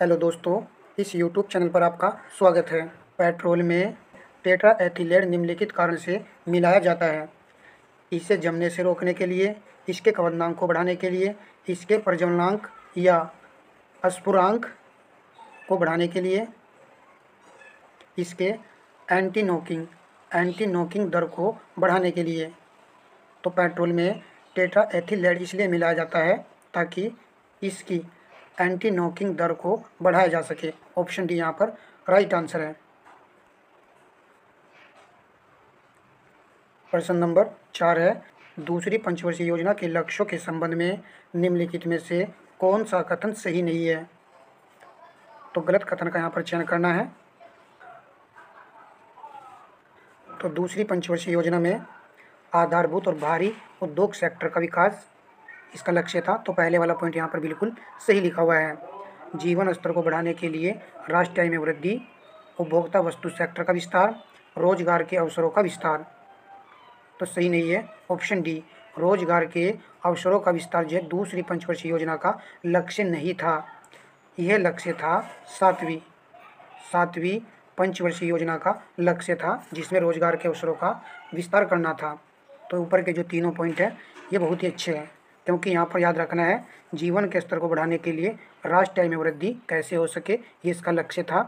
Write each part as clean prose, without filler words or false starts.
Hello दोस्तों, इस YouTube channel पर आपका स्वागत है। पेट्रोल में टेट्रा एथिलेट निम्नलिखित कारण से मिलाया जाता है। इसे जमने से रोकने के लिए, इसके कवनांक को बढ़ाने के लिए, इसके प्रज्वलनांक या स्फुरांक को बढ़ाने के लिए, इसके एंटी नॉकिंग दर को बढ़ाने के लिए। तो पेट्रोल में टेट्रा एथिलेट इसलिए मिलाया जाता है ताकि इसकी एंटी नॉकिंग दर को बढ़ाया जा सके। ऑप्शन डी यहाँ पर राइट आंसर है। प्रश्न नंबर 4 है, दूसरी पंचवर्षीय योजना के लक्ष्यों के संबंध में निम्नलिखित में से कौन सा कथन सही नहीं है? तो गलत कथन का यहाँ पर चयन करना है। तो दूसरी पंचवर्षीय योजना में आधारभूत और भारी उद्योग सेक्टर का विकास इसका लक्ष्य था। तो पहले वाला पॉइंट यहाँ पर बिल्कुल सही लिखा हुआ है। जीवन स्तर को बढ़ाने के लिए राष्ट्रीय आय में वृद्धि, उपभोक्ता वस्तु सेक्टर का विस्तार, रोजगार के अवसरों का विस्तार। तो सही नहीं है ऑप्शन डी, रोजगार के अवसरों का विस्तार जो दूसरी पंचवर्षीय योजना का लक्ष्य नहीं था। यह लक्ष्य था सातवीं पंचवर्षीय योजना का लक्ष्य था, जिसमें रोजगार के अवसरों का विस्तार करना था। तो ऊपर के जो तीनों पॉइंट हैं ये बहुत ही अच्छे हैं, क्योंकि यहाँ पर याद रखना है जीवन के स्तर को बढ़ाने के लिए राष्ट्रीय आय में वृद्धि कैसे हो सके ये इसका लक्ष्य था,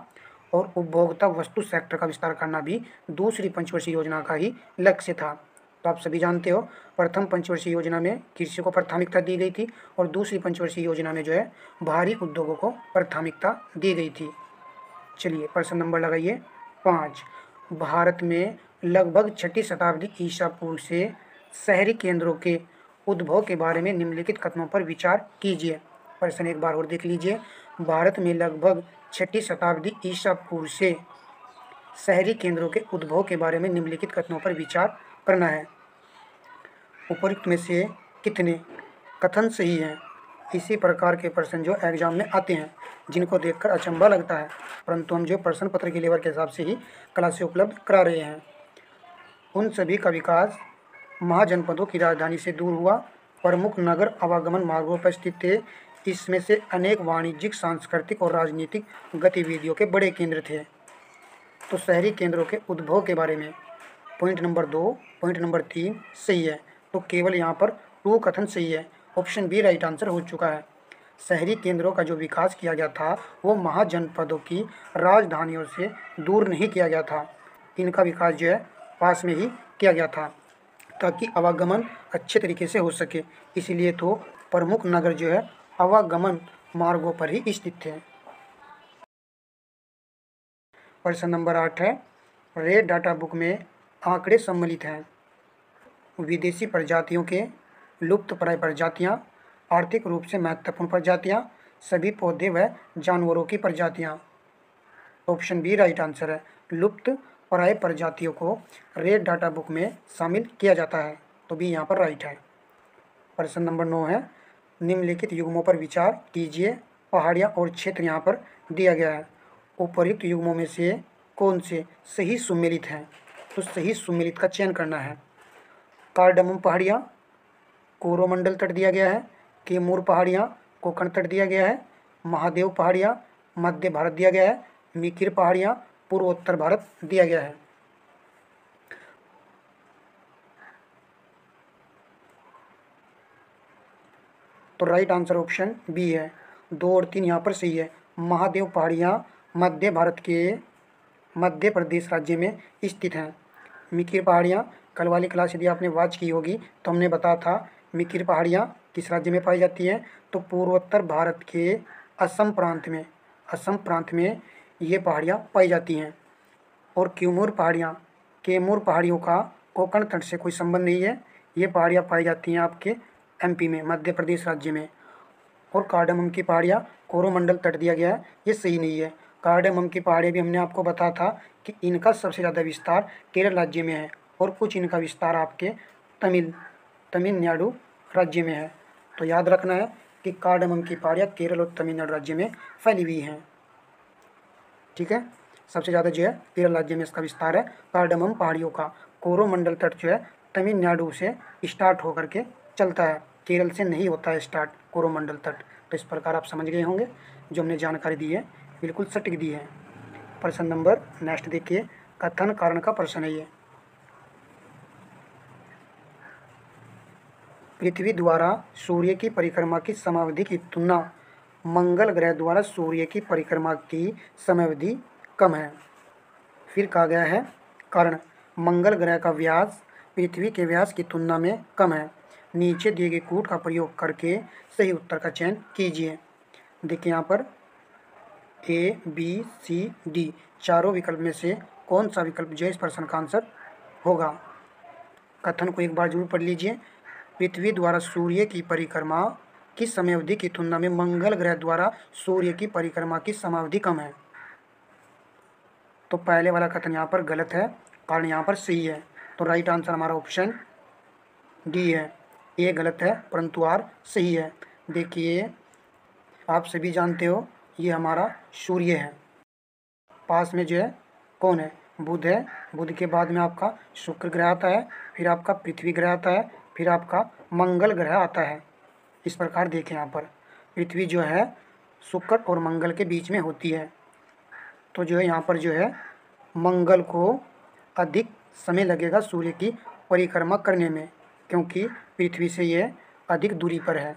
और उपभोक्ता वस्तु सेक्टर का विस्तार करना भी दूसरी पंचवर्षीय योजना का ही लक्ष्य था। तो आप सभी जानते हो प्रथम पंचवर्षीय योजना में कृषि को प्राथमिकता दी गई थी और दूसरी पंचवर्षीय योजना में जो है भारी उद्योगों को प्राथमिकता दी गई थी। चलिए प्रश्न नंबर लगाइए 5। भारत में लगभग 6ठी शताब्दी ईसा पूर्व से शहरी केंद्रों के उद्भव के बारे में निम्नलिखित कथनों पर विचार कीजिए। प्रश्न एक बार और देख लीजिए। भारत में लगभग 6ठी शताब्दी ईसा पूर्व से शहरी केंद्रों के उद्भव के बारे में निम्नलिखित कथनों पर विचार करना है। उपरोक्त में से कितने कथन सही हैं? इसी प्रकार के प्रश्न जो एग्जाम में आते हैं, जिनको देखकर अचंभा लगता है, परंतु हम जो प्रश्न पत्र के लेवल के हिसाब से ही क्लासें उपलब्ध करा रहे हैं। उन सभी का विकास महाजनपदों की राजधानी से दूर हुआ। प्रमुख नगर आवागमन मार्गों पर स्थित थे। इसमें से अनेक वाणिज्यिक, सांस्कृतिक और राजनीतिक गतिविधियों के बड़े केंद्र थे। तो शहरी केंद्रों के उद्भव के बारे में पॉइंट नंबर 2, पॉइंट नंबर 3 सही है। तो केवल यहाँ पर 2 कथन सही है। ऑप्शन बी राइट आंसर हो चुका है। शहरी केंद्रों का जो विकास किया गया था वो महाजनपदों की राजधानियों से दूर नहीं किया गया था। इनका विकास जो है पास में ही किया गया था, ताकि आवागमन अच्छे तरीके से हो सके। इसीलिए तो प्रमुख नगर जो है आवागमन मार्गों पर ही स्थित थे। प्रश्न नंबर 8 है, रेड डाटा बुक में आंकड़े सम्मिलित हैं। विदेशी प्रजातियों के लुप्तप्राय प्रजातियां, आर्थिक रूप से महत्वपूर्ण प्रजातियां, सभी पौधे व जानवरों की प्रजातियां। ऑप्शन बी राइट आंसर है। लुप्त प्राय प्रजातियों को रेड डाटा बुक में शामिल किया जाता है। तो बी यहाँ पर राइट है। प्रश्न नंबर 9 है, निम्नलिखित युग्मों पर विचार कीजिए। पहाड़ियाँ और क्षेत्र यहाँ पर दिया गया है। उपर्युक्त युग्मों में से कौन से सही सुमेलित हैं? तो सही सुमेलित का चयन करना है। कार्डमम पहाड़ियाँ, कोरोमंडल तट दिया गया है। कैमूर पहाड़ियाँ, कोंकण तट दिया गया है। महादेव पहाड़ियाँ, मध्य भारत दिया गया है। मिकिर पहाड़ियाँ, पूर्वोत्तर भारत दिया गया है। तो राइट आंसर ऑप्शन बी है। 2 और 3 यहाँ पर सही है। महादेव पहाड़ियाँ मध्य भारत के मध्य प्रदेश राज्य में स्थित हैं। मिकिर पहाड़ियाँ, कल वाली क्लास यदि आपने वॉच की होगी तो हमने बताया था मिकिर पहाड़ियाँ किस राज्य में पाई जाती हैं। तो पूर्वोत्तर भारत के असम प्रांत में ये पहाड़ियाँ पाई जाती हैं। और कैमूर पहाड़ियों का कोंकण तट से कोई संबंध नहीं है। ये पहाड़ियाँ पाई जाती हैं आपके एमपी में, मध्य प्रदेश राज्य में। और कार्डमम की पहाड़ियाँ कोरोमंडल तट दिया गया है, ये सही नहीं है। कार्डमम की पहाड़ियाँ भी हमने आपको बताया था कि इनका सबसे ज़्यादा विस्तार केरल राज्य में है, और कुछ इनका विस्तार आपके तमिलनाडु राज्य में है। तो याद रखना है कि कार्डमम की पहाड़ियाँ केरल और तमिलनाडु राज्य में फैली हुई हैं। ठीक है, सबसे ज़्यादा जो है केरल राज्य में इसका विस्तार है कार्डमम पहाड़ियों का। कोरोमंडल तट जो है तमिलनाडु से स्टार्ट होकर के चलता है, केरल से नहीं होता है स्टार्ट कोरोमंडल तट। तो इस प्रकार आप समझ गए होंगे, जो हमने जानकारी दी है बिल्कुल सटीक दी है। प्रश्न नंबर नेक्स्ट देखिए, कथन कारण का प्रश्न है ये। पृथ्वी द्वारा सूर्य की परिक्रमा की समयावधि की तुलना मंगल ग्रह द्वारा सूर्य की परिक्रमा की समयावधि कम है। फिर कहा गया है कारण, मंगल ग्रह का व्यास पृथ्वी के व्यास की तुलना में कम है। नीचे दिए गए कूट का प्रयोग करके सही उत्तर का चयन कीजिए। देखिए यहाँ पर ए बी सी डी चारों विकल्प में से कौन सा विकल्प जो इस प्रश्न का आंसर होगा। कथन को एक बार जरूर पढ़ लीजिए। पृथ्वी द्वारा सूर्य की परिक्रमा की समयावधि की तुलना में मंगल ग्रह द्वारा सूर्य की परिक्रमा की समयावधि कम है। तो पहले वाला कथन यहाँ पर गलत है, कारण यहाँ पर सही है। तो राइट आंसर हमारा ऑप्शन डी है। ए गलत है परंतु आर सही है। देखिए आप सभी जानते हो ये हमारा सूर्य है, पास में जो है कौन है, बुध है। बुध के बाद में आपका शुक्र ग्रह आता है, फिर आपका पृथ्वी ग्रह आता है, फिर आपका मंगल ग्रह आता है। इस प्रकार देखें यहाँ पर पृथ्वी जो है शुक्र और मंगल के बीच में होती है। तो जो है यहाँ पर जो है मंगल को अधिक समय लगेगा सूर्य की परिक्रमा करने में, क्योंकि पृथ्वी से ये अधिक दूरी पर है।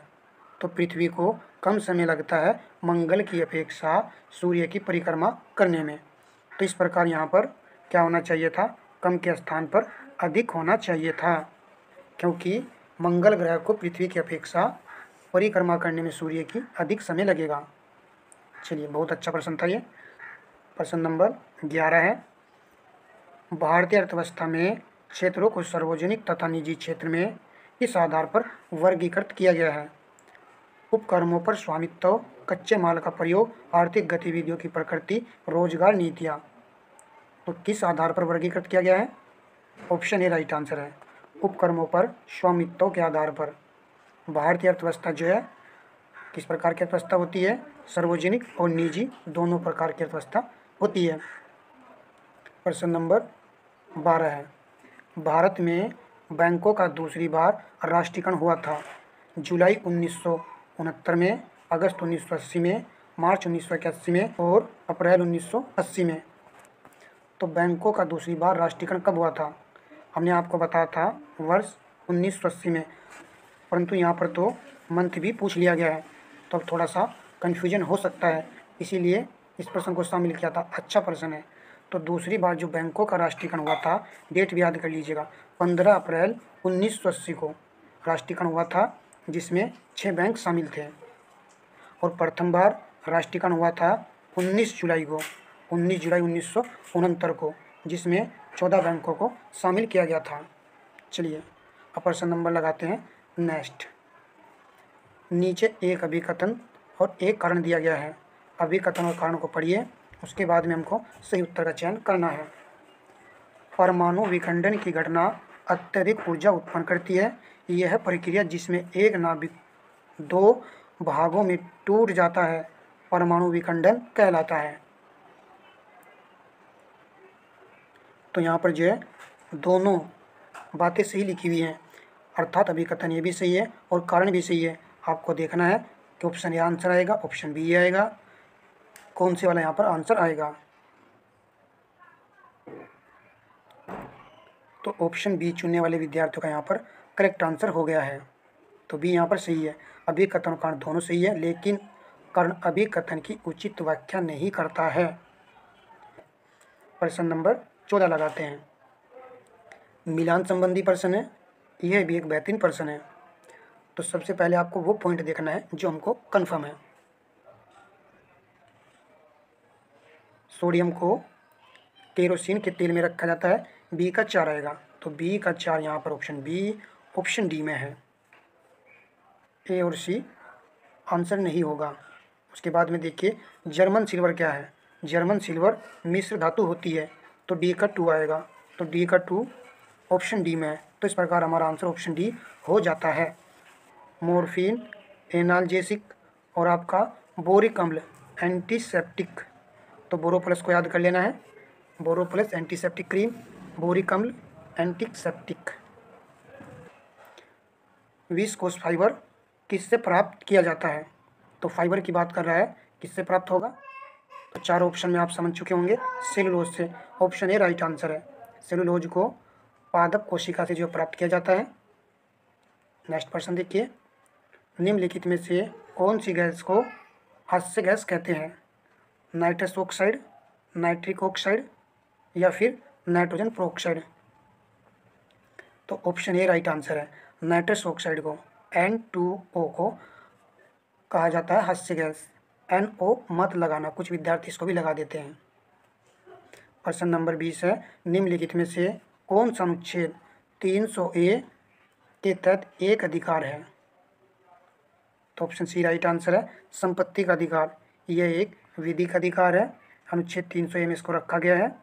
तो पृथ्वी को कम समय लगता है मंगल की अपेक्षा सूर्य की परिक्रमा करने में। तो इस प्रकार यहाँ पर क्या होना चाहिए था, कम के स्थान पर अधिक होना चाहिए था, क्योंकि मंगल ग्रह को पृथ्वी की अपेक्षा परिक्रमा करने में सूर्य की अधिक समय लगेगा। चलिए बहुत अच्छा प्रश्न था ये। प्रश्न नंबर 11 है, भारतीय अर्थव्यवस्था में क्षेत्रों को सार्वजनिक तथा निजी क्षेत्र में इस आधार पर वर्गीकृत किया गया है। उपक्रमों पर स्वामित्व, कच्चे माल का प्रयोग, आर्थिक गतिविधियों की प्रकृति, रोजगार नीतियाँ। तो किस आधार पर वर्गीकृत किया गया है? ऑप्शन ए राइट आंसर है। उपक्रमों पर स्वामित्व के आधार पर भारतीय अर्थव्यवस्था जो है किस प्रकार की अर्थव्यवस्था होती है? सार्वजनिक और निजी दोनों प्रकार की अर्थव्यवस्था होती है। प्रश्न नंबर 12 है, भारत में बैंकों का दूसरी बार राष्ट्रीयकरण हुआ था। जुलाई 1969 में, अगस्त 1980 में, मार्च 1981 में और अप्रैल 1980 में। तो बैंकों का दूसरी बार राष्ट्रीयकरण कब हुआ था? हमने आपको बताया था वर्ष 1980 में, परंतु यहाँ पर तो मंथ भी पूछ लिया गया है, तो अब थोड़ा सा कन्फ्यूजन हो सकता है, इसीलिए इस प्रश्न को शामिल किया था। अच्छा प्रश्न है। तो दूसरी बार जो बैंकों का राष्ट्रीयकरण हुआ था, डेट भी याद कर लीजिएगा, 15 अप्रैल 1980 को राष्ट्रीयकरण हुआ था, जिसमें 6 बैंक शामिल थे। और प्रथम बार राष्ट्रीयकरण हुआ था 19 जुलाई को, 19 जुलाई 1969 को, जिसमें 14 बैंकों को शामिल किया गया था। चलिए अब प्रश्न नंबर लगाते हैं नेक्स्ट। नीचे एक अभिकथन और एक कारण दिया गया है। अभिकथन और कारण को पढ़िए, उसके बाद में हमको सही उत्तर का चयन करना है। परमाणु विखंडन की घटना अत्यधिक ऊर्जा उत्पन्न करती है। यह प्रक्रिया जिसमें एक नाभिक 2 भागों में टूट जाता है परमाणु विखंडन कहलाता है। तो यहाँ पर जो है दोनों बातें सही लिखी हुई हैं, अर्थात अभिकथन ये भी सही है और कारण भी सही है। आपको देखना है कि ऑप्शन ए आंसर आएगा, ऑप्शन बी आएगा, कौन से वाला यहाँ पर आंसर आएगा। तो ऑप्शन बी चुनने वाले विद्यार्थियों का यहाँ पर करेक्ट आंसर हो गया है। तो बी यहाँ पर सही है। अभिकथन और कारण दोनों सही है, लेकिन कारण अभिकथन की उचित व्याख्या नहीं करता है। प्रश्न नंबर 14 लगाते हैं। मिलान संबंधी प्रश्न है, यह भी एक बेहतरीन प्रश्न है। तो सबसे पहले आपको वो पॉइंट देखना है जो हमको कन्फर्म है। सोडियम को केरोसिन के तेल में रखा जाता है, बी का 4 आएगा। तो बी का 4 यहाँ पर ऑप्शन बी, ऑप्शन डी में है। ए और सी आंसर नहीं होगा। उसके बाद में देखिए जर्मन सिल्वर क्या है? जर्मन सिल्वर मिश्र धातु होती है, तो डी का 2 आएगा। तो डी का 2 ऑप्शन डी में है। तो इस प्रकार हमारा आंसर ऑप्शन डी हो जाता है। मॉर्फिन एनाल्जेसिक और आपका बोरिक अम्ल एंटीसेप्टिक। तो बोरो प्लस को याद कर लेना है, बोरो प्लस एंटीसेप्टिक क्रीम, बोरिक अम्ल एंटीसेप्टिक। विस्कोस फाइबर किससे प्राप्त किया जाता है? तो फाइबर की बात कर रहा है, किससे प्राप्त होगा? तो चार ऑप्शन में आप समझ चुके होंगे, सेलुलोज से। ऑप्शन ए राइट आंसर है। सेलुलोज को पादप कोशिका से जो प्राप्त किया जाता है। नेक्स्ट प्रश्न देखिए, निम्नलिखित में से कौन सी गैस को हास्य गैस कहते हैं? नाइट्रस ऑक्साइड, नाइट्रिक ऑक्साइड या फिर नाइट्रोजन प्रोक्साइड? तो ऑप्शन ए राइट आंसर है। नाइट्रस ऑक्साइड को, N2O को कहा जाता है हास्य गैस। NO मत लगाना, कुछ विद्यार्थी इसको भी लगा देते हैं। प्रश्न नंबर 20 है, निम्नलिखित में से कौन सा अनुच्छेद 300A के तहत एक अधिकार है? तो ऑप्शन सी राइट आंसर है, संपत्ति का अधिकार। यह एक विधिक अधिकार है। अनुच्छेद 300A में इसको रखा गया है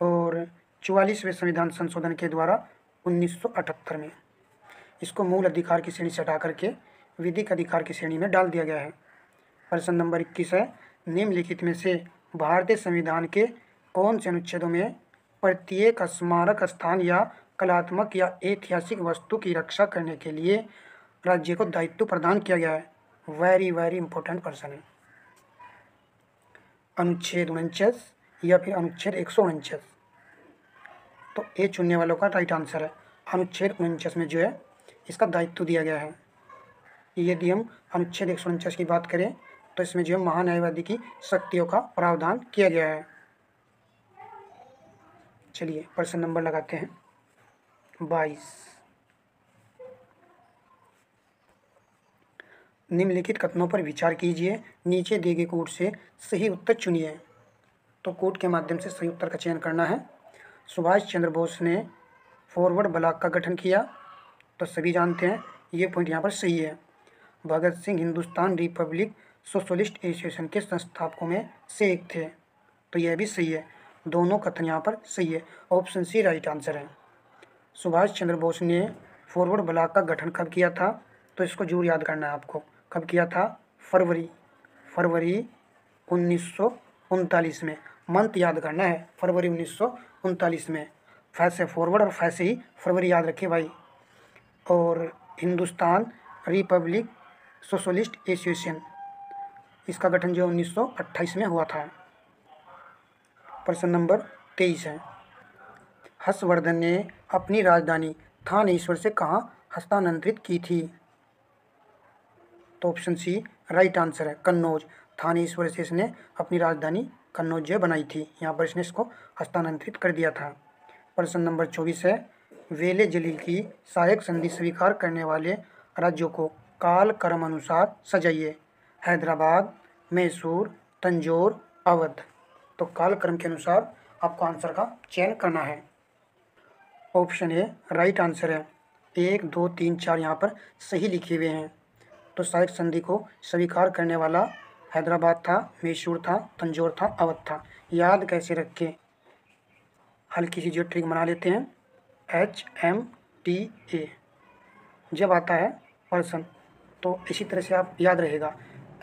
और 44वें संविधान संशोधन के द्वारा 1978 में इसको मूल अधिकार की श्रेणी से हटा करके विधिक अधिकार की श्रेणी में डाल दिया गया है। प्रश्न नंबर 21 है, निम्नलिखित में से भारतीय संविधान के कौन से अनुच्छेदों में प्रत्येक स्मारक स्थान या कलात्मक या ऐतिहासिक वस्तु की रक्षा करने के लिए राज्य को दायित्व प्रदान किया गया है? वेरी वेरी इंपॉर्टेंट प्रश्न है। अनुच्छेद 49 या फिर अनुच्छेद 149? तो ए चुनने वालों का राइट आंसर है। अनुच्छेद 49 में जो है इसका दायित्व दिया गया है। यदि हम अनुच्छेद 149 की बात करें तो इसमें जो है महान्यायवादी की शक्तियों का प्रावधान किया गया है। चलिए प्रश्न नंबर लगाते हैं 22। निम्नलिखित कथनों पर विचार कीजिए, नीचे दिए गए कोड से सही उत्तर चुनिए। तो कोड के माध्यम से सही उत्तर का चयन करना है। सुभाष चंद्र बोस ने फॉरवर्ड ब्लॉक का गठन किया, तो सभी जानते हैं ये पॉइंट यहाँ पर सही है। Bhagat Singh Hindustan Republic Socialist Association के संस्थापकों में से एक थे, तो यह भी सही है। दोनों कथन यहाँ पर सही है। ऑप्शन सी राइट आंसर है। सुभाष चंद्र बोस ने फॉरवर्ड ब्लॉक का गठन कब किया था? तो इसको जरूर याद करना है आपको, कब किया था? फरवरी 1939 में। मंथ याद करना है, फरवरी 1939 में। फैसे फॉरवर्ड और फैसे ही फरवरी याद रखिए भाई। और हिंदुस्तान रिपब्लिक सोशलिस्ट एसोसिएशन, इसका गठन जो 1928 में हुआ था। प्रश्न नंबर 23 है, हर्षवर्धन ने अपनी राजधानी थानेश्वर से कहाँ हस्तांतरित की थी? तो ऑप्शन सी राइट आंसर है, कन्नौज। थानेश्वर से इसने अपनी राजधानी कन्नौज बनाई थी, यहाँ पर इसने इसको हस्तांतरित कर दिया था। प्रश्न नंबर 24 है, वेले जलील की सहायक संधि स्वीकार करने वाले राज्यों को काल क्रम अनुसार सजाइए। हैदराबाद, मैसूर, तंजौर, अवध। तो काल क्रम के अनुसार आपको आंसर का चयन करना है। ऑप्शन ए राइट आंसर है। 1, 2, 3, 4 यहाँ पर सही लिखे हुए हैं। तो सहायक संधि को स्वीकार करने वाला हैदराबाद था, मैसूर था, तंजौर था, अवध था। याद कैसे रखें? हल्की सी जो ट्रिक बना लेते हैं, HMTA जब आता है पर्सन तो इसी तरह से आप याद रहेगा,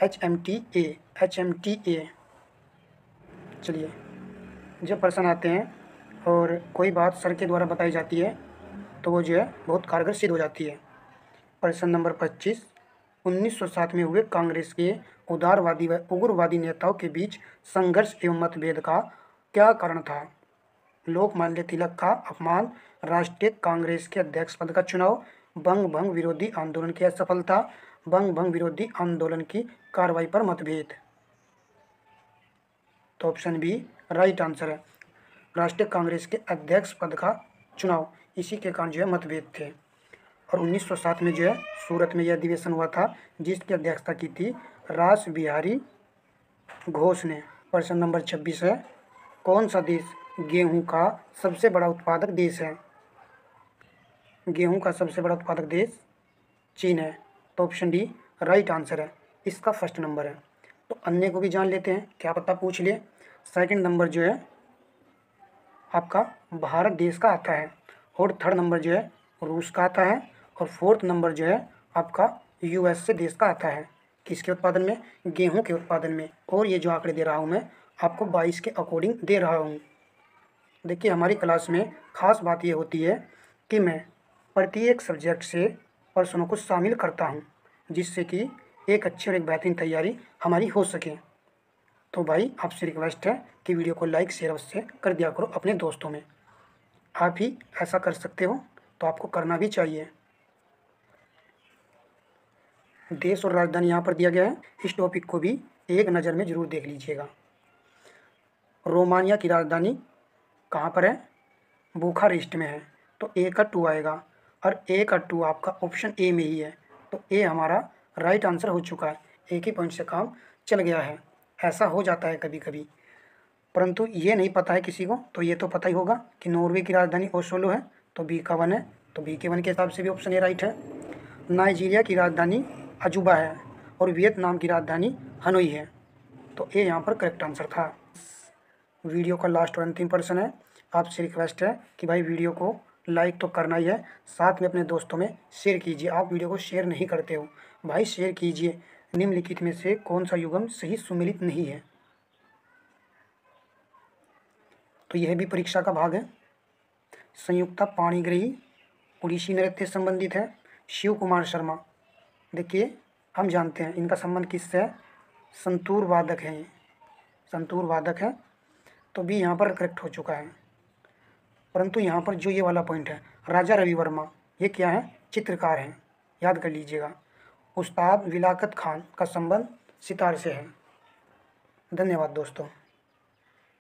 HMTA। चलिए, जब पर्सन आते हैं और कोई बात सर के द्वारा बताई जाती है तो वो जो है बहुत कारगर सिद्ध हो जाती है। प्रश्न नंबर 25, 1907 में हुए कांग्रेस के उदारवादी व उग्रवादी नेताओं के बीच संघर्ष एवं मतभेद का क्या कारण था? लोकमान्य तिलक का अपमान, राष्ट्रीय कांग्रेस के अध्यक्ष पद का चुनाव, बंग भंग विरोधी आंदोलन की असफलता, बंग भंग विरोधी आंदोलन की कार्रवाई पर मतभेद। तो ऑप्शन बी राइट आंसर है, राष्ट्रीय कांग्रेस के अध्यक्ष पद का चुनाव, इसी के कारण जो है मतभेद थे। और 1907 में जो है सूरत में यह अधिवेशन हुआ था जिसकी अध्यक्षता की थी रास बिहारी घोष ने। प्रश्न नंबर 26 है, कौन सा देश गेहूं का सबसे बड़ा उत्पादक देश है? गेहूं का सबसे बड़ा उत्पादक देश चीन है। तो ऑप्शन डी राइट आंसर है, इसका फर्स्ट नंबर है। तो अन्य को भी जान लेते हैं, क्या पता पूछ लिए। सेकंड नंबर जो है आपका भारत देश का आता है, और थर्ड नंबर जो है रूस का आता है, और फोर्थ नंबर जो है आपका USA देश का आता है। किसके उत्पादन में? गेहूं के उत्पादन में। और ये जो आंकड़े दे रहा हूँ मैं आपको 22 के अकॉर्डिंग दे रहा हूँ। देखिए, हमारी क्लास में खास बात ये होती है कि मैं प्रत्येक सब्जेक्ट से प्रश्नों को शामिल करता हूँ, जिससे कि एक अच्छी और एक बेहतरीन तैयारी हमारी हो सके। तो भाई आपसे रिक्वेस्ट है कि वीडियो को लाइक शेयर अवश्य कर दिया करो अपने दोस्तों में। आप ही ऐसा कर सकते हो तो आपको करना भी चाहिए। देश और राजधानी यहाँ पर दिया गया है, इस टॉपिक को भी एक नज़र में ज़रूर देख लीजिएगा। रोमानिया की राजधानी कहाँ पर है? बुखारेस्ट में है। तो ए का 2 आएगा और ए का 2 आपका ऑप्शन ए में ही है। तो ए हमारा राइट आंसर हो चुका है। एक ही पॉइंट से काम चल गया है। ऐसा हो जाता है कभी कभी, परंतु ये नहीं पता है किसी को। तो ये तो पता ही होगा कि नॉर्वे की राजधानी ओस्लो है। तो बी का 1 है। तो बी के 1 के हिसाब से भी ऑप्शन ए राइट है। नाइजीरिया की राजधानी अजूबा है और वियतनाम की राजधानी हनोई है। तो ए यहाँ पर करेक्ट आंसर था। वीडियो का लास्ट और अंतिम प्रश्न है। आपसे रिक्वेस्ट है कि भाई वीडियो को लाइक तो करना ही है, साथ में अपने दोस्तों में शेयर कीजिए। आप वीडियो को शेयर नहीं करते हो, भाई शेयर कीजिए। निम्नलिखित में से कौन सा युग्म सही सुमेलित नहीं है? तो यह भी परीक्षा का भाग है। संयुक्ता पाणिग्रही ओडिसी नृत्य से संबंधित है। शिव कुमार शर्मा, देखिए हम जानते हैं इनका संबंध किससे है? संतूर वादक है, ये संतूर वादक है। तो भी यहाँ पर करेक्ट हो चुका है। परंतु यहाँ पर जो ये वाला पॉइंट है, राजा रवि वर्मा, ये क्या है? चित्रकार हैं, याद कर लीजिएगा। उस्ताद विलाकत खान का संबंध सितार से है। धन्यवाद दोस्तों।